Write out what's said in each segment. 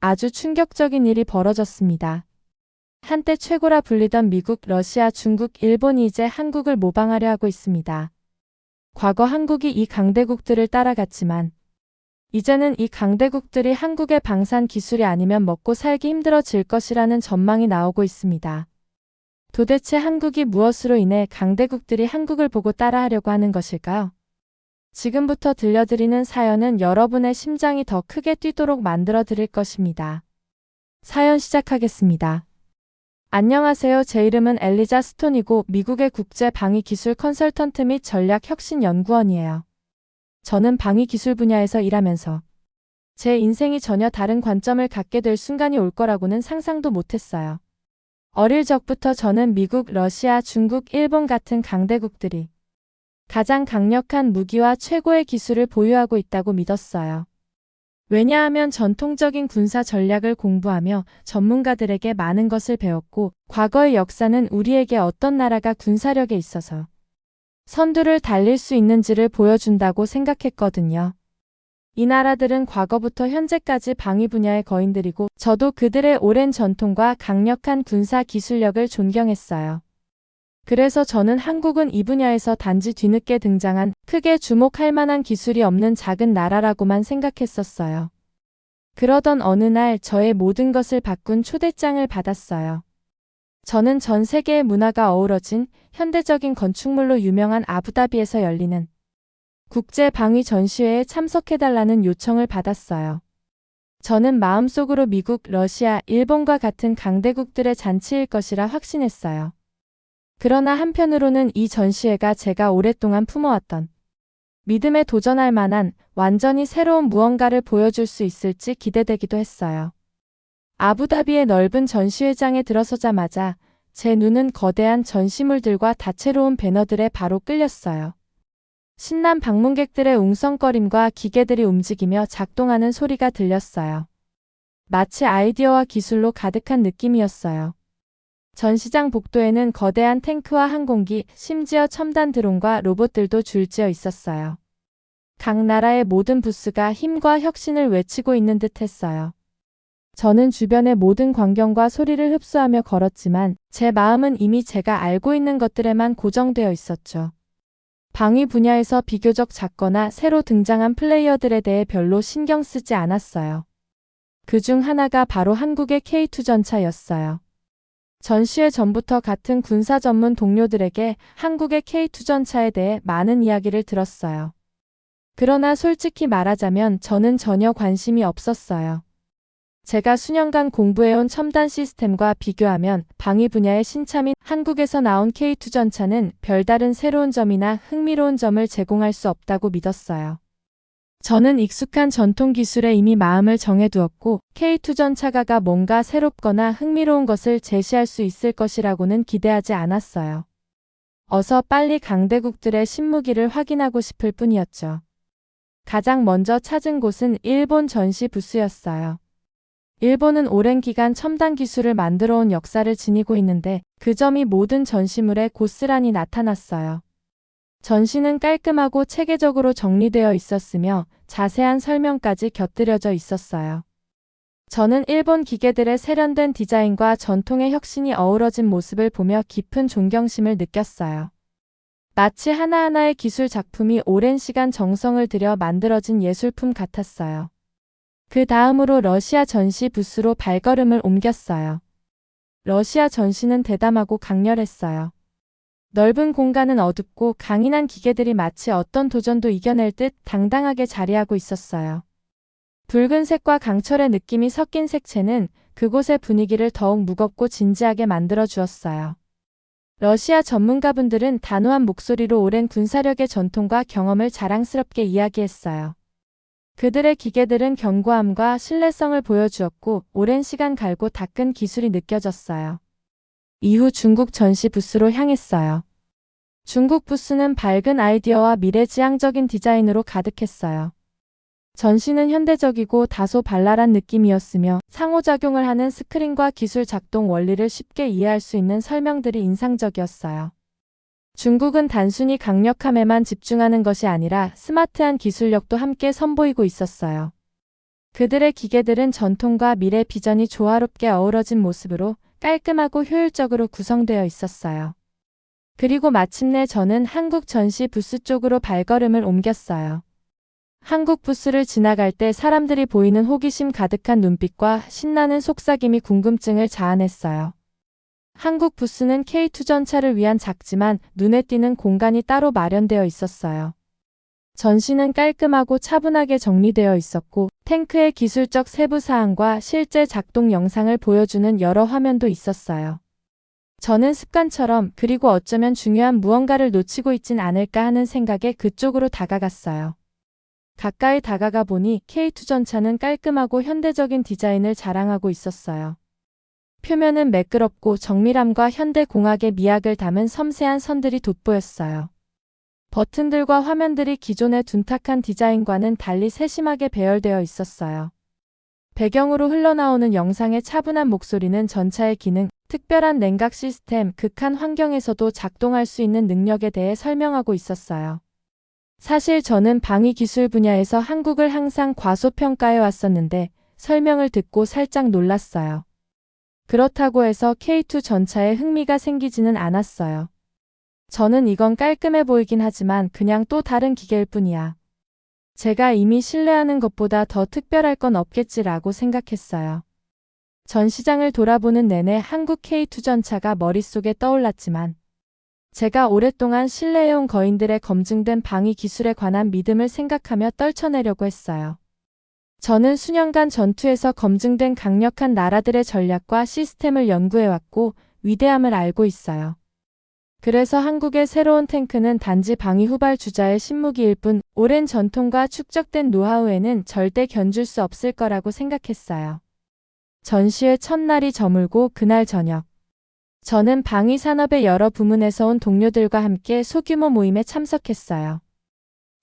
아주 충격적인 일이 벌어졌습니다. 한때 최고라 불리던 미국, 러시아, 중국, 일본이 이제 한국을 모방하려 하고 있습니다. 과거 한국이 이 강대국들을 따라갔지만 이제는 이 강대국들이 한국의 방산 기술이 아니면 먹고 살기 힘들어질 것이라는 전망이 나오고 있습니다. 도대체 한국이 무엇으로 인해 강대국들이 한국을 보고 따라하려고 하는 것일까요? 지금부터 들려드리는 사연은 여러분의 심장이 더 크게 뛰도록 만들어 드릴 것입니다. 사연 시작하겠습니다. 안녕하세요. 제 이름은 엘리자 스톤이고 미국의 국제 방위 기술 컨설턴트 및 전략 혁신 연구원이에요. 저는 방위 기술 분야에서 일하면서 제 인생이 전혀 다른 관점을 갖게 될 순간이 올 거라고는 상상도 못했어요. 어릴 적부터 저는 미국, 러시아, 중국, 일본 같은 강대국들이 가장 강력한 무기와 최고의 기술을 보유하고 있다고 믿었어요. 왜냐하면 전통적인 군사 전략을 공부하며 전문가들에게 많은 것을 배웠고 과거의 역사는 우리에게 어떤 나라가 군사력에 있어서 선두를 달릴 수 있는지를 보여준다고 생각했거든요. 이 나라들은 과거부터 현재까지 방위 분야의 거인들이고 저도 그들의 오랜 전통과 강력한 군사 기술력을 존경했어요. 그래서 저는 한국은 이 분야에서 단지 뒤늦게 등장한 크게 주목할 만한 기술이 없는 작은 나라라고만 생각했었어요. 그러던 어느 날 저의 모든 것을 바꾼 초대장을 받았어요. 저는 전 세계의 문화가 어우러진 현대적인 건축물로 유명한 아부다비에서 열리는 국제 방위 전시회에 참석해달라는 요청을 받았어요. 저는 마음속으로 미국, 러시아, 일본과 같은 강대국들의 잔치일 것이라 확신했어요. 그러나 한편으로는 이 전시회가 제가 오랫동안 품어왔던 믿음에 도전할 만한 완전히 새로운 무언가를 보여줄 수 있을지 기대되기도 했어요. 아부다비의 넓은 전시회장에 들어서자마자 제 눈은 거대한 전시물들과 다채로운 배너들에 바로 끌렸어요. 신난 방문객들의 웅성거림과 기계들이 움직이며 작동하는 소리가 들렸어요. 마치 아이디어와 기술로 가득한 느낌이었어요. 전시장 복도에는 거대한 탱크와 항공기, 심지어 첨단 드론과 로봇들도 줄지어 있었어요. 각 나라의 모든 부스가 힘과 혁신을 외치고 있는 듯 했어요. 저는 주변의 모든 광경과 소리를 흡수하며 걸었지만 제 마음은 이미 제가 알고 있는 것들에만 고정되어 있었죠. 방위 분야에서 비교적 작거나 새로 등장한 플레이어들에 대해 별로 신경 쓰지 않았어요. 그중 하나가 바로 한국의 K2 전차였어요. 전시회 전부터 같은 군사 전문 동료들에게 한국의 K2 전차에 대해 많은 이야기를 들었어요. 그러나 솔직히 말하자면 저는 전혀 관심이 없었어요. 제가 수년간 공부해온 첨단 시스템과 비교하면 방위 분야의 신차민 한국에서 나온 K2 전차는 별다른 새로운 점이나 흥미로운 점을 제공할 수 없다고 믿었어요. 저는 익숙한 전통 기술에 이미 마음을 정해두었고 K2 전차가 뭔가 새롭거나 흥미로운 것을 제시할 수 있을 것이라고는 기대하지 않았어요. 어서 빨리 강대국들의 신무기를 확인하고 싶을 뿐이었죠. 가장 먼저 찾은 곳은 일본 전시 부스였어요. 일본은 오랜 기간 첨단 기술을 만들어 온 역사를 지니고 있는데 그 점이 모든 전시물에 고스란히 나타났어요. 전시는 깔끔하고 체계적으로 정리되어 있었으며 자세한 설명까지 곁들여져 있었어요. 저는 일본 기계들의 세련된 디자인과 전통의 혁신이 어우러진 모습을 보며 깊은 존경심을 느꼈어요. 마치 하나하나의 기술 작품이 오랜 시간 정성을 들여 만들어진 예술품 같았어요. 그 다음으로 러시아 전시 부스로 발걸음을 옮겼어요. 러시아 전시는 대담하고 강렬했어요. 넓은 공간은 어둡고 강인한 기계들이 마치 어떤 도전도 이겨낼 듯 당당하게 자리하고 있었어요. 붉은색과 강철의 느낌이 섞인 색채는 그곳의 분위기를 더욱 무겁고 진지하게 만들어 주었어요. 러시아 전문가분들은 단호한 목소리로 오랜 군사력의 전통과 경험을 자랑스럽게 이야기했어요. 그들의 기계들은 견고함과 신뢰성을 보여주었고 오랜 시간 갈고 닦은 기술이 느껴졌어요. 이후 중국 전시 부스로 향했어요. 중국 부스는 밝은 아이디어와 미래지향적인 디자인으로 가득했어요. 전시는 현대적이고 다소 발랄한 느낌이었으며 상호작용을 하는 스크린과 기술 작동 원리를 쉽게 이해할 수 있는 설명들이 인상적이었어요. 중국은 단순히 강력함에만 집중하는 것이 아니라 스마트한 기술력도 함께 선보이고 있었어요. 그들의 기계들은 전통과 미래 비전이 조화롭게 어우러진 모습으로 깔끔하고 효율적으로 구성되어 있었어요. 그리고 마침내 저는 한국 전시 부스 쪽으로 발걸음을 옮겼어요. 한국 부스를 지나갈 때 사람들이 보이는 호기심 가득한 눈빛과 신나는 속삭임이 궁금증을 자아냈어요. 한국 부스는 K2 전차를 위한 작지만 눈에 띄는 공간이 따로 마련되어 있었어요. 전시는 깔끔하고 차분하게 정리되어 있었고 탱크의 기술적 세부 사항과 실제 작동 영상을 보여주는 여러 화면도 있었어요. 저는 습관처럼 그리고 어쩌면 중요한 무언가를 놓치고 있진 않을까 하는 생각에 그쪽으로 다가갔어요. 가까이 다가가 보니 K2 전차는 깔끔하고 현대적인 디자인을 자랑하고 있었어요. 표면은 매끄럽고 정밀함과 현대공학의 미학을 담은 섬세한 선들이 돋보였어요. 버튼들과 화면들이 기존의 둔탁한 디자인과는 달리 세심하게 배열되어 있었어요. 배경으로 흘러나오는 영상의 차분한 목소리는 전차의 기능, 특별한 냉각 시스템, 극한 환경에서도 작동할 수 있는 능력에 대해 설명하고 있었어요. 사실 저는 방위 기술 분야에서 한국을 항상 과소평가해 왔었는데 설명을 듣고 살짝 놀랐어요. 그렇다고 해서 K2 전차에 흥미가 생기지는 않았어요. 저는 이건 깔끔해 보이긴 하지만 그냥 또 다른 기계일 뿐이야. 제가 이미 신뢰하는 것보다 더 특별할 건 없겠지라고 생각했어요. 전시장을 돌아보는 내내 한국 K2 전차가 머릿속에 떠올랐지만 제가 오랫동안 신뢰해온 거인들의 검증된 방위 기술에 관한 믿음을 생각하며 떨쳐내려고 했어요. 저는 수년간 전투에서 검증된 강력한 나라들의 전략과 시스템을 연구해왔고 위대함을 알고 있어요. 그래서 한국의 새로운 탱크는 단지 방위 후발 주자의 신무기일 뿐 오랜 전통과 축적된 노하우에는 절대 견줄 수 없을 거라고 생각했어요. 전시회 첫날이 저물고 그날 저녁 저는 방위 산업의 여러 부문에서 온 동료들과 함께 소규모 모임에 참석했어요.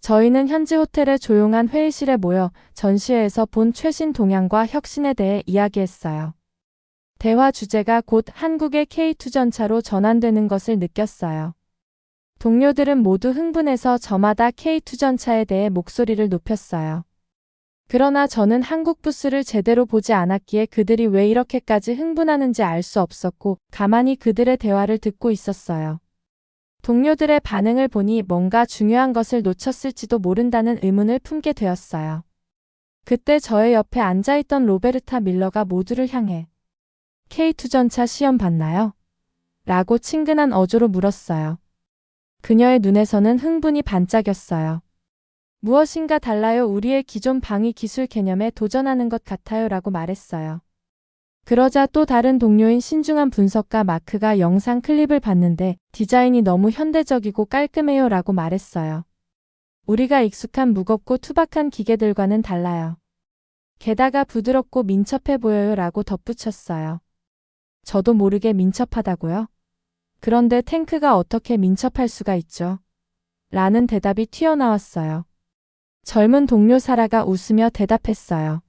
저희는 현지 호텔의 조용한 회의실에 모여 전시회에서 본 최신 동향과 혁신에 대해 이야기했어요. 대화 주제가 곧 한국의 K2 전차로 전환되는 것을 느꼈어요. 동료들은 모두 흥분해서 저마다 K2 전차에 대해 목소리를 높였어요. 그러나 저는 한국 부스를 제대로 보지 않았기에 그들이 왜 이렇게까지 흥분하는지 알 수 없었고 가만히 그들의 대화를 듣고 있었어요. 동료들의 반응을 보니 뭔가 중요한 것을 놓쳤을지도 모른다는 의문을 품게 되었어요. 그때 저의 옆에 앉아있던 로베르타 밀러가 모두를 향해 K2 전차 시험 봤나요? 라고 친근한 어조로 물었어요. 그녀의 눈에서는 흥분이 반짝였어요. 무엇인가 달라요. 우리의 기존 방위 기술 개념에 도전하는 것 같아요. 라고 말했어요. 그러자 또 다른 동료인 신중한 분석가 마크가 영상 클립을 봤는데 디자인이 너무 현대적이고 깔끔해요. 라고 말했어요. 우리가 익숙한 무겁고 투박한 기계들과는 달라요. 게다가 부드럽고 민첩해 보여요. 라고 덧붙였어요. 저도 모르게 민첩하다고요? 그런데 탱크가 어떻게 민첩할 수가 있죠? 라는 대답이 튀어나왔어요. 젊은 동료 사라가 웃으며 대답했어요.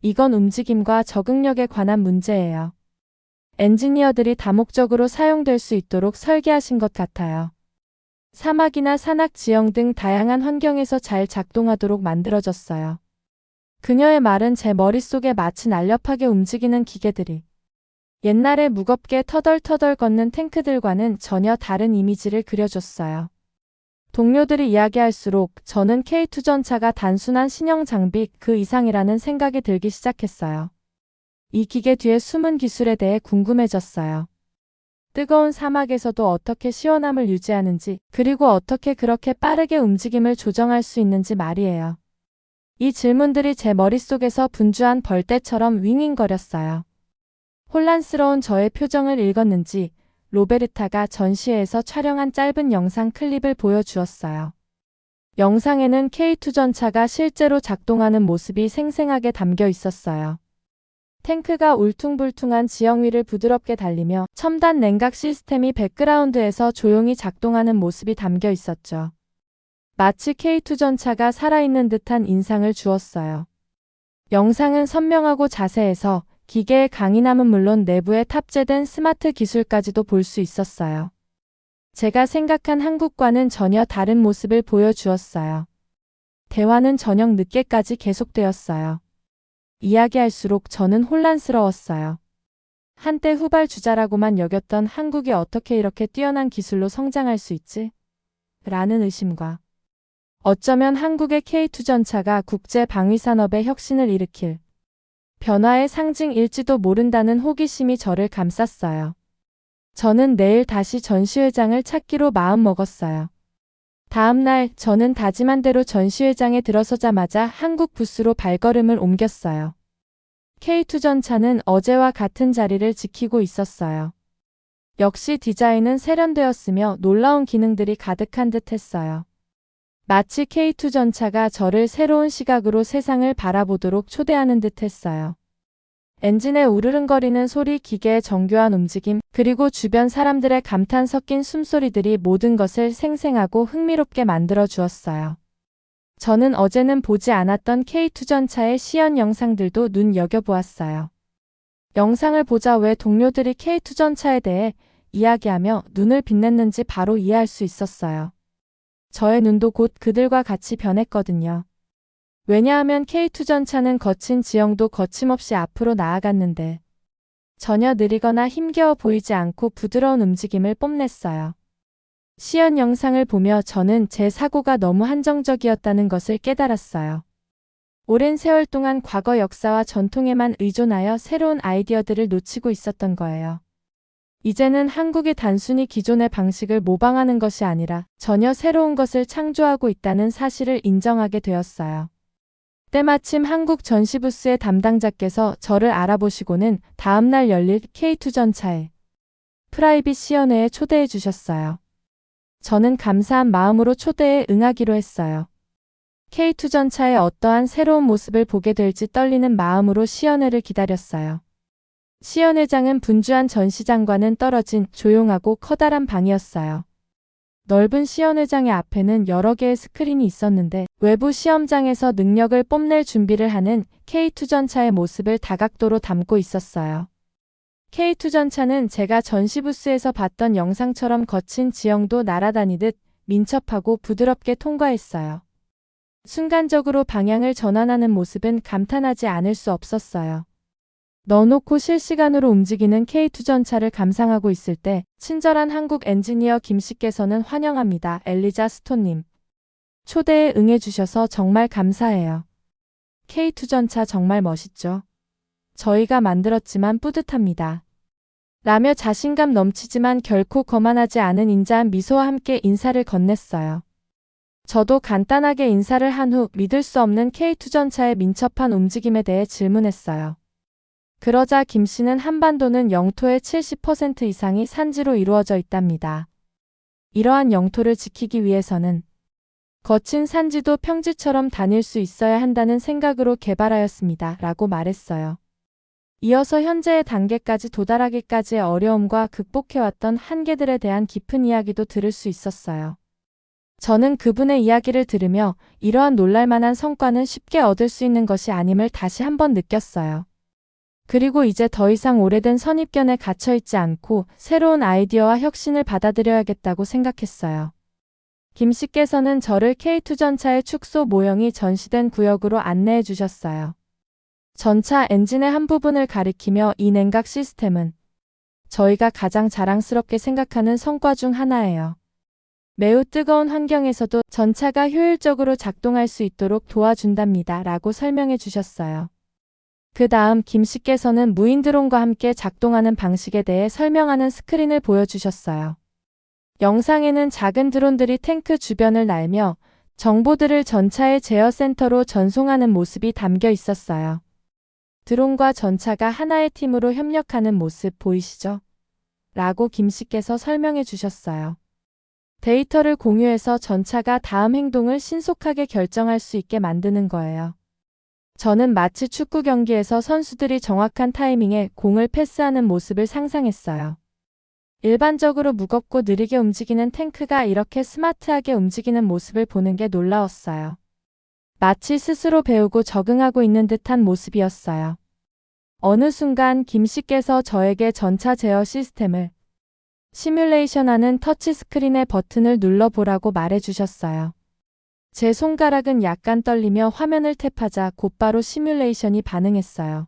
이건 움직임과 적응력에 관한 문제예요. 엔지니어들이 다목적으로 사용될 수 있도록 설계하신 것 같아요. 사막이나 산악 지형 등 다양한 환경에서 잘 작동하도록 만들어졌어요. 그녀의 말은 제 머릿속에 마치 날렵하게 움직이는 기계들이 옛날에 무겁게 터덜터덜 걷는 탱크들과는 전혀 다른 이미지를 그려줬어요. 동료들이 이야기할수록 저는 K2 전차가 단순한 신형 장비 그 이상이라는 생각이 들기 시작했어요. 이 기계 뒤에 숨은 기술에 대해 궁금해졌어요. 뜨거운 사막에서도 어떻게 시원함을 유지하는지, 그리고 어떻게 그렇게 빠르게 움직임을 조정할 수 있는지 말이에요. 이 질문들이 제 머릿속에서 분주한 벌떼처럼 윙윙거렸어요. 혼란스러운 저의 표정을 읽었는지 로베르타가 전시회에서 촬영한 짧은 영상 클립을 보여주었어요. 영상에는 K2 전차가 실제로 작동하는 모습이 생생하게 담겨 있었어요. 탱크가 울퉁불퉁한 지형 위를 부드럽게 달리며 첨단 냉각 시스템이 백그라운드에서 조용히 작동하는 모습이 담겨 있었죠. 마치 K2 전차가 살아있는 듯한 인상을 주었어요. 영상은 선명하고 자세해서 기계의 강인함은 물론 내부에 탑재된 스마트 기술까지도 볼 수 있었어요. 제가 생각한 한국과는 전혀 다른 모습을 보여주었어요. 대화는 저녁 늦게까지 계속되었어요. 이야기할수록 저는 혼란스러웠어요. 한때 후발주자라고만 여겼던 한국이 어떻게 이렇게 뛰어난 기술로 성장할 수 있지? 라는 의심과 어쩌면 한국의 K2 전차가 국제 방위산업의 혁신을 일으킬 변화의 상징일지도 모른다는 호기심이 저를 감쌌어요. 저는 내일 다시 전시회장을 찾기로 마음먹었어요. 다음 날 저는 다짐한 대로 전시회장에 들어서자마자 한국 부스로 발걸음을 옮겼어요. K2 전차는 어제와 같은 자리를 지키고 있었어요. 역시 디자인은 세련되었으며 놀라운 기능들이 가득한 듯 했어요. 마치 K2 전차가 저를 새로운 시각으로 세상을 바라보도록 초대하는 듯 했어요. 엔진의 우르릉거리는 소리, 기계의 정교한 움직임, 그리고 주변 사람들의 감탄 섞인 숨소리들이 모든 것을 생생하고 흥미롭게 만들어 주었어요. 저는 어제는 보지 않았던 K2 전차의 시연 영상들도 눈여겨보았어요. 영상을 보자 왜 동료들이 K2 전차에 대해 이야기하며 눈을 빛냈는지 바로 이해할 수 있었어요. 저의 눈도 곧 그들과 같이 변했거든요. 왜냐하면 K2 전차는 거친 지형도 거침없이 앞으로 나아갔는데 전혀 느리거나 힘겨워 보이지 않고 부드러운 움직임을 뽐냈어요. 시연 영상을 보며 저는 제 사고가 너무 한정적이었다는 것을 깨달았어요. 오랜 세월 동안 과거 역사와 전통에만 의존하여 새로운 아이디어들을 놓치고 있었던 거예요. 이제는 한국이 단순히 기존의 방식을 모방하는 것이 아니라 전혀 새로운 것을 창조하고 있다는 사실을 인정하게 되었어요. 때마침 한국 전시부스의 담당자께서 저를 알아보시고는 다음날 열릴 K2 전차의 프라이빗 시연회에 초대해 주셨어요. 저는 감사한 마음으로 초대에 응하기로 했어요. K2 전차의 어떠한 새로운 모습을 보게 될지 떨리는 마음으로 시연회를 기다렸어요. 시연회장은 분주한 전시장과는 떨어진 조용하고 커다란 방이었어요. 넓은 시연회장의 앞에는 여러 개의 스크린이 있었는데 외부 시험장에서 능력을 뽐낼 준비를 하는 K2 전차의 모습을 다각도로 담고 있었어요. K2 전차는 제가 전시부스에서 봤던 영상처럼 거친 지형도 날아다니듯 민첩하고 부드럽게 통과했어요. 순간적으로 방향을 전환하는 모습은 감탄하지 않을 수 없었어요. 넣어놓고 실시간으로 움직이는 K2 전차를 감상하고 있을 때 친절한 한국 엔지니어 김 씨께서는 환영합니다. 엘리자 스톤님. 초대에 응해주셔서 정말 감사해요. K2 전차 정말 멋있죠? 저희가 만들었지만 뿌듯합니다. 라며 자신감 넘치지만 결코 거만하지 않은 인자한 미소와 함께 인사를 건넸어요. 저도 간단하게 인사를 한 후 믿을 수 없는 K2 전차의 민첩한 움직임에 대해 질문했어요. 그러자 김 씨는 한반도는 영토의 70% 이상이 산지로 이루어져 있답니다. 이러한 영토를 지키기 위해서는 거친 산지도 평지처럼 다닐 수 있어야 한다는 생각으로 개발하였습니다. 라고 말했어요. 이어서 현재의 단계까지 도달하기까지의 어려움과 극복해왔던 한계들에 대한 깊은 이야기도 들을 수 있었어요. 저는 그분의 이야기를 들으며 이러한 놀랄만한 성과는 쉽게 얻을 수 있는 것이 아님을 다시 한번 느꼈어요. 그리고 이제 더 이상 오래된 선입견에 갇혀있지 않고 새로운 아이디어와 혁신을 받아들여야겠다고 생각했어요. 김 씨께서는 저를 K2 전차의 축소 모형이 전시된 구역으로 안내해 주셨어요. 전차 엔진의 한 부분을 가리키며 이 냉각 시스템은 저희가 가장 자랑스럽게 생각하는 성과 중 하나예요. 매우 뜨거운 환경에서도 전차가 효율적으로 작동할 수 있도록 도와준답니다. 라고 설명해 주셨어요. 그 다음 김 씨께서는 무인 드론과 함께 작동하는 방식에 대해 설명하는 스크린을 보여주셨어요. 영상에는 작은 드론들이 탱크 주변을 날며 정보들을 전차의 제어 센터로 전송하는 모습이 담겨 있었어요. 드론과 전차가 하나의 팀으로 협력하는 모습 보이시죠? 라고 김 씨께서 설명해 주셨어요. 데이터를 공유해서 전차가 다음 행동을 신속하게 결정할 수 있게 만드는 거예요. 저는 마치 축구 경기에서 선수들이 정확한 타이밍에 공을 패스하는 모습을 상상했어요. 일반적으로 무겁고 느리게 움직이는 탱크가 이렇게 스마트하게 움직이는 모습을 보는 게 놀라웠어요. 마치 스스로 배우고 적응하고 있는 듯한 모습이었어요. 어느 순간 김 씨께서 저에게 전차 제어 시스템을 시뮬레이션하는 터치스크린의 버튼을 눌러보라고 말해주셨어요. 제 손가락은 약간 떨리며 화면을 탭하자 곧바로 시뮬레이션이 반응했어요.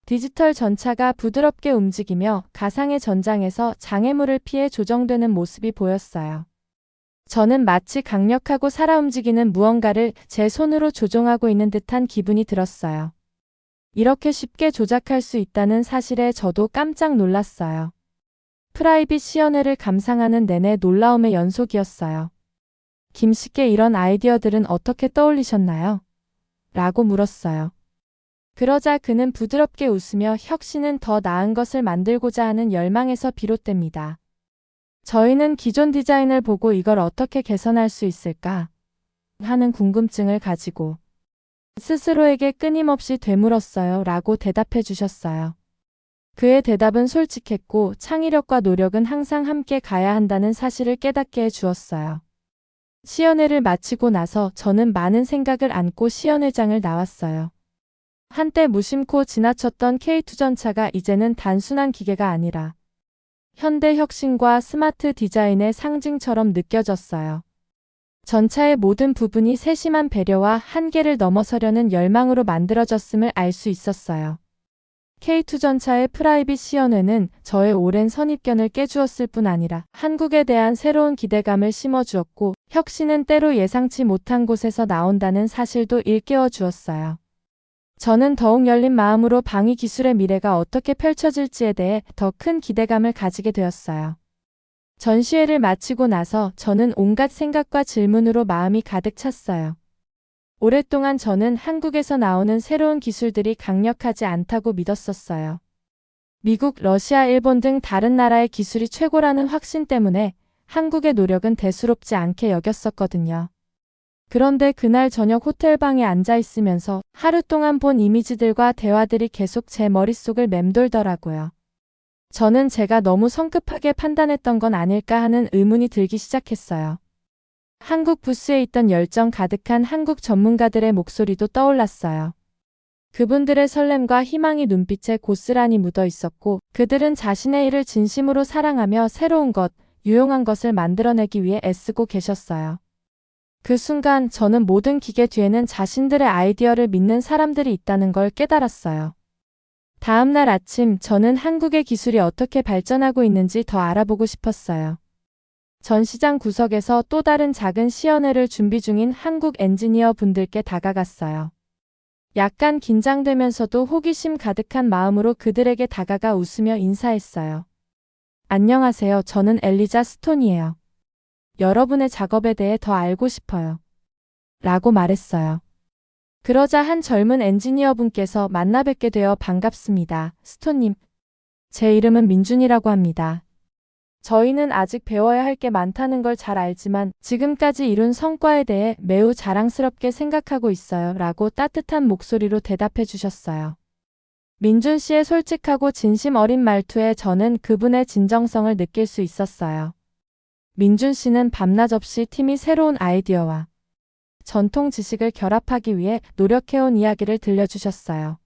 디지털 전차가 부드럽게 움직이며 가상의 전장에서 장애물을 피해 조정되는 모습이 보였어요. 저는 마치 강력하고 살아 움직이는 무언가를 제 손으로 조종하고 있는 듯한 기분이 들었어요. 이렇게 쉽게 조작할 수 있다는 사실에 저도 깜짝 놀랐어요. 프라이빗 시연회를 감상하는 내내 놀라움의 연속이었어요. 김 씨께 이런 아이디어들은 어떻게 떠올리셨나요? 라고 물었어요. 그러자 그는 부드럽게 웃으며 혁신은 더 나은 것을 만들고자 하는 열망에서 비롯됩니다. 저희는 기존 디자인을 보고 이걸 어떻게 개선할 수 있을까 하는 궁금증을 가지고 스스로에게 끊임없이 되물었어요 라고 대답해 주셨어요. 그의 대답은 솔직했고 창의력과 노력은 항상 함께 가야 한다는 사실을 깨닫게 해 주었어요. 시연회를 마치고 나서 저는 많은 생각을 안고 시연회장을 나왔어요. 한때 무심코 지나쳤던 K2 전차가 이제는 단순한 기계가 아니라 현대 혁신과 스마트 디자인의 상징처럼 느껴졌어요. 전차의 모든 부분이 세심한 배려와 한계를 넘어서려는 열망으로 만들어졌음을 알 수 있었어요. K2 전차의 프라이빗 시연회는 저의 오랜 선입견을 깨주었을 뿐 아니라 한국에 대한 새로운 기대감을 심어주었고 혁신은 때로 예상치 못한 곳에서 나온다는 사실도 일깨워 주었어요. 저는 더욱 열린 마음으로 방위 기술의 미래가 어떻게 펼쳐질지에 대해 더 큰 기대감을 가지게 되었어요. 전시회를 마치고 나서 저는 온갖 생각과 질문으로 마음이 가득 찼어요. 오랫동안 저는 한국에서 나오는 새로운 기술들이 강력하지 않다고 믿었었어요. 미국, 러시아, 일본 등 다른 나라의 기술이 최고라는 확신 때문에 한국의 노력은 대수롭지 않게 여겼었거든요. 그런데 그날 저녁 호텔방에 앉아 있으면서 하루 동안 본 이미지들과 대화들이 계속 제 머릿속을 맴돌더라고요. 저는 제가 너무 성급하게 판단했던 건 아닐까 하는 의문이 들기 시작했어요. 한국 부스에 있던 열정 가득한 한국 전문가들의 목소리도 떠올랐어요. 그분들의 설렘과 희망이 눈빛에 고스란히 묻어 있었고 그들은 자신의 일을 진심으로 사랑하며 새로운 것, 유용한 것을 만들어내기 위해 애쓰고 계셨어요. 그 순간 저는 모든 기계 뒤에는 자신들의 아이디어를 믿는 사람들이 있다는 걸 깨달았어요. 다음 날 아침 저는 한국의 기술이 어떻게 발전하고 있는지 더 알아보고 싶었어요. 전시장 구석에서 또 다른 작은 시연회를 준비 중인 한국 엔지니어 분들께 다가갔어요. 약간 긴장되면서도 호기심 가득한 마음으로 그들에게 다가가 웃으며 인사했어요. 안녕하세요. 저는 엘리자 스톤이에요. 여러분의 작업에 대해 더 알고 싶어요. 라고 말했어요. 그러자 한 젊은 엔지니어 분께서 만나 뵙게 되어 반갑습니다. 스톤님. 제 이름은 민준이라고 합니다. 저희는 아직 배워야 할 게 많다는 걸 잘 알지만 지금까지 이룬 성과에 대해 매우 자랑스럽게 생각하고 있어요. 라고 따뜻한 목소리로 대답해 주셨어요. 민준 씨의 솔직하고 진심 어린 말투에 저는 그분의 진정성을 느낄 수 있었어요. 민준 씨는 밤낮 없이 팀이 새로운 아이디어와 전통 지식을 결합하기 위해 노력해온 이야기를 들려주셨어요.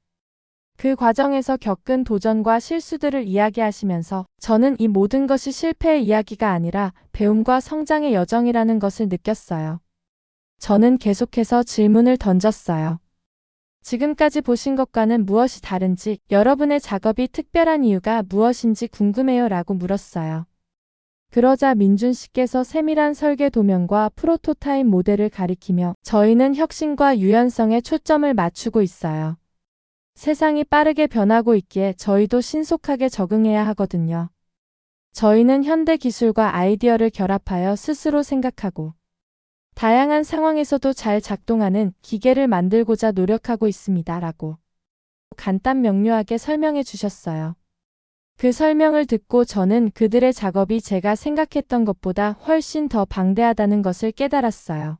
그 과정에서 겪은 도전과 실수들을 이야기하시면서 저는 이 모든 것이 실패의 이야기가 아니라 배움과 성장의 여정이라는 것을 느꼈어요. 저는 계속해서 질문을 던졌어요. 지금까지 보신 것과는 무엇이 다른지, 여러분의 작업이 특별한 이유가 무엇인지 궁금해요 라고 물었어요. 그러자 민준 씨께서 세밀한 설계 도면과 프로토타입 모델을 가리키며 저희는 혁신과 유연성에 초점을 맞추고 있어요. 세상이 빠르게 변하고 있기에 저희도 신속하게 적응해야 하거든요. 저희는 현대 기술과 아이디어를 결합하여 스스로 생각하고 다양한 상황에서도 잘 작동하는 기계를 만들고자 노력하고 있습니다. 라고 간단 명료하게 설명해 주셨어요. 그 설명을 듣고 저는 그들의 작업이 제가 생각했던 것보다 훨씬 더 방대하다는 것을 깨달았어요.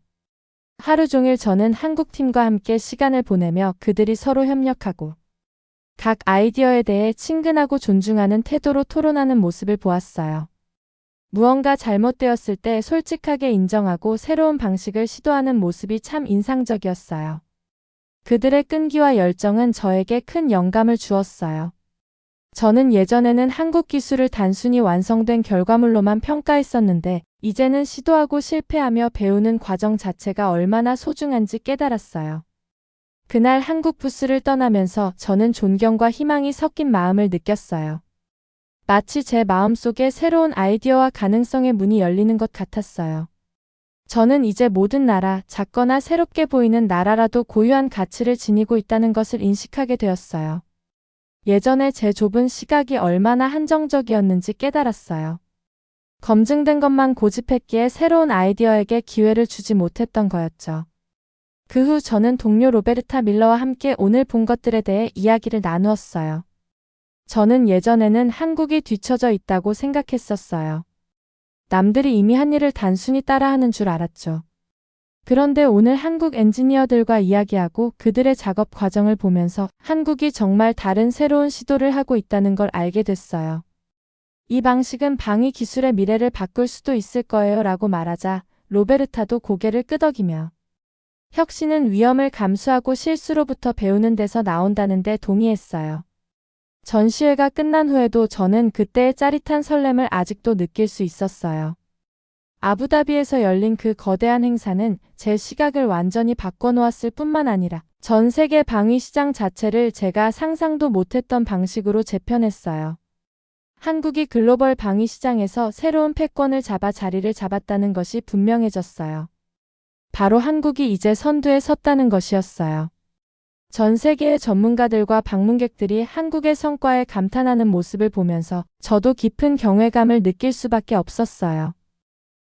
하루 종일 저는 한국 팀과 함께 시간을 보내며 그들이 서로 협력하고 각 아이디어에 대해 친근하고 존중하는 태도로 토론하는 모습을 보았어요. 무언가 잘못되었을 때 솔직하게 인정하고 새로운 방식을 시도하는 모습이 참 인상적이었어요. 그들의 끈기와 열정은 저에게 큰 영감을 주었어요. 저는 예전에는 한국 기술을 단순히 완성된 결과물로만 평가했었는데 이제는 시도하고 실패하며 배우는 과정 자체가 얼마나 소중한지 깨달았어요. 그날 한국 부스를 떠나면서 저는 존경과 희망이 섞인 마음을 느꼈어요. 마치 제 마음속에 새로운 아이디어와 가능성의 문이 열리는 것 같았어요. 저는 이제 모든 나라, 작거나 새롭게 보이는 나라라도 고유한 가치를 지니고 있다는 것을 인식하게 되었어요. 예전에 제 좁은 시각이 얼마나 한정적이었는지 깨달았어요. 검증된 것만 고집했기에 새로운 아이디어에게 기회를 주지 못했던 거였죠. 그 후 저는 동료 로베르타 밀러와 함께 오늘 본 것들에 대해 이야기를 나누었어요. 저는 예전에는 한국이 뒤처져 있다고 생각했었어요. 남들이 이미 한 일을 단순히 따라하는 줄 알았죠. 그런데 오늘 한국 엔지니어들과 이야기하고 그들의 작업 과정을 보면서 한국이 정말 다른 새로운 시도를 하고 있다는 걸 알게 됐어요. 이 방식은 방위 기술의 미래를 바꿀 수도 있을 거예요 라고 말하자 로베르타도 고개를 끄덕이며 혁신은 위험을 감수하고 실수로부터 배우는 데서 나온다는데 동의했어요. 전시회가 끝난 후에도 저는 그때의 짜릿한 설렘을 아직도 느낄 수 있었어요. 아부다비에서 열린 그 거대한 행사는 제 시각을 완전히 바꿔놓았을 뿐만 아니라 전 세계 방위 시장 자체를 제가 상상도 못했던 방식으로 재편했어요. 한국이 글로벌 방위 시장에서 새로운 패권을 잡아 자리를 잡았다는 것이 분명해졌어요. 바로 한국이 이제 선두에 섰다는 것이었어요. 전 세계의 전문가들과 방문객들이 한국의 성과에 감탄하는 모습을 보면서 저도 깊은 경외감을 느낄 수밖에 없었어요.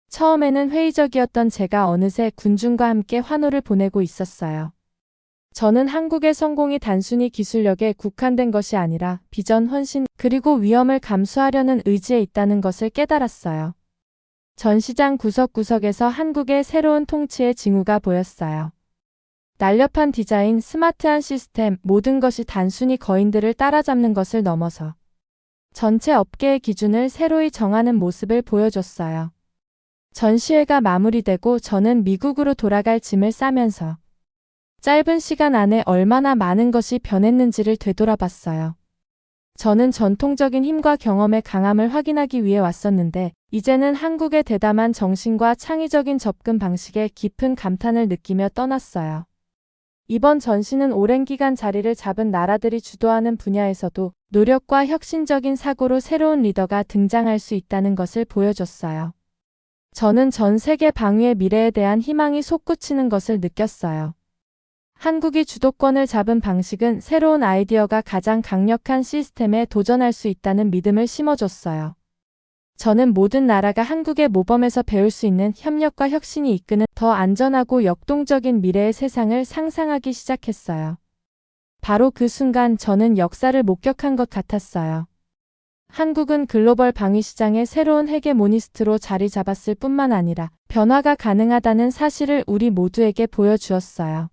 처음에는 회의적이었던 제가 어느새 군중과 함께 환호를 보내고 있었어요. 저는 한국의 성공이 단순히 기술력에 국한된 것이 아니라 비전 헌신 그리고 위험을 감수하려는 의지에 있다는 것을 깨달았어요. 전시장 구석구석에서 한국의 새로운 통치의 징후가 보였어요. 날렵한 디자인, 스마트한 시스템, 모든 것이 단순히 거인들을 따라잡는 것을 넘어서 전체 업계의 기준을 새로이 정하는 모습을 보여줬어요. 전시회가 마무리되고 저는 미국으로 돌아갈 짐을 싸면서 짧은 시간 안에 얼마나 많은 것이 변했는지를 되돌아봤어요. 저는 전통적인 힘과 경험의 강함을 확인하기 위해 왔었는데 이제는 한국의 대담한 정신과 창의적인 접근 방식에 깊은 감탄을 느끼며 떠났어요. 이번 전시는 오랜 기간 자리를 잡은 나라들이 주도하는 분야에서도 노력과 혁신적인 사고로 새로운 리더가 등장할 수 있다는 것을 보여줬어요. 저는 전 세계 방위의 미래에 대한 희망이 솟구치는 것을 느꼈어요. 한국이 주도권을 잡은 방식은 새로운 아이디어가 가장 강력한 시스템에 도전할 수 있다는 믿음을 심어줬어요. 저는 모든 나라가 한국의 모범에서 배울 수 있는 협력과 혁신이 이끄는 더 안전하고 역동적인 미래의 세상을 상상하기 시작했어요. 바로 그 순간 저는 역사를 목격한 것 같았어요. 한국은 글로벌 방위 시장의 새로운 헤게모니스트로 자리 잡았을 뿐만 아니라 변화가 가능하다는 사실을 우리 모두에게 보여주었어요.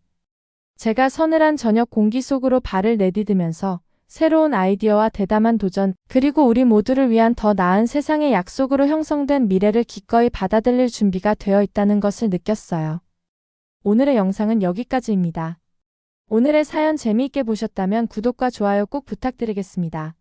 제가 서늘한 저녁 공기 속으로 발을 내디디면서 새로운 아이디어와 대담한 도전, 그리고 우리 모두를 위한 더 나은 세상의 약속으로 형성된 미래를 기꺼이 받아들일 준비가 되어 있다는 것을 느꼈어요. 오늘의 영상은 여기까지입니다. 오늘의 사연 재미있게 보셨다면 구독과 좋아요 꼭 부탁드리겠습니다.